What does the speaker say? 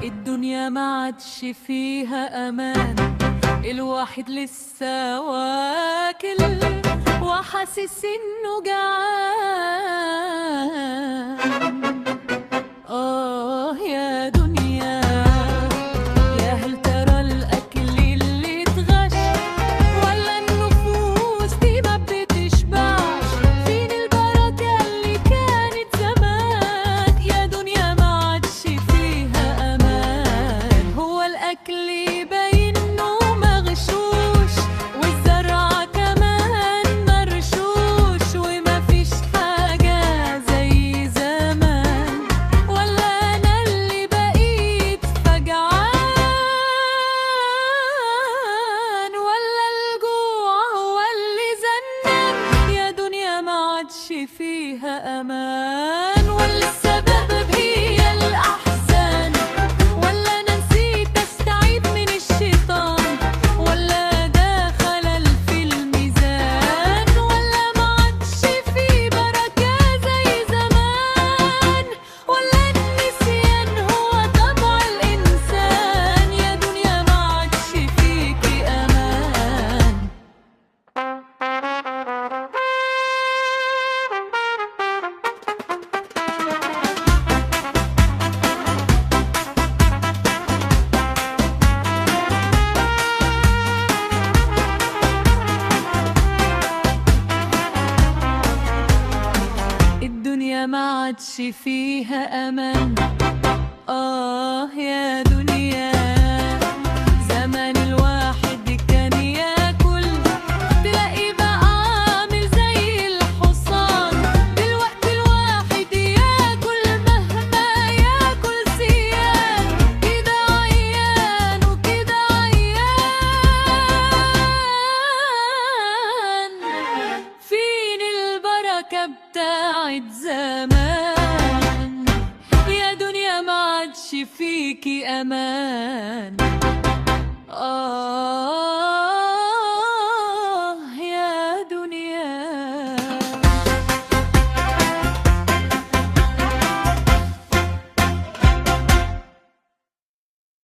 الدنيا ما عادش فيها امان، الواحد لسه واكل وحاسس انه جعان. يا دنيا، يا هل ترى الاكل اللي اتغش ولا النفوس دي ما بتشبعش؟ فين البركه اللي كانت زمان؟ يا دنيا ما عادش فيها امان، هو الاكل باين انه مغشوش والزرعه كمان مرشوش، وما فيش حاجه زي زمان، ولا انا اللي بقيت فجعان، ولا الجوع هو اللي زنان؟ يا دنيا ما عادش فيها امان، ولا السبب هي الاحزان، ولا انا نسيت استعيد من الشيطان، ولا ده خلل في الميزان، ولا ما عادش في بركه زي زمان، ولا النسيان هو طبع الانسان؟ يا دنيا ما عادش فيكي امان. الدنيا ما عادش فيها امان. يا دنيا، زمان الواحد كان ياكل تلاقيه بقى عامل زي الحصان، دلوقتي الواحد ياكل مهما ياكل سيان، كده عيان وكده عيان. فين البركة بتاعت زمان؟ يا دنيا ما عادش فيكي امان.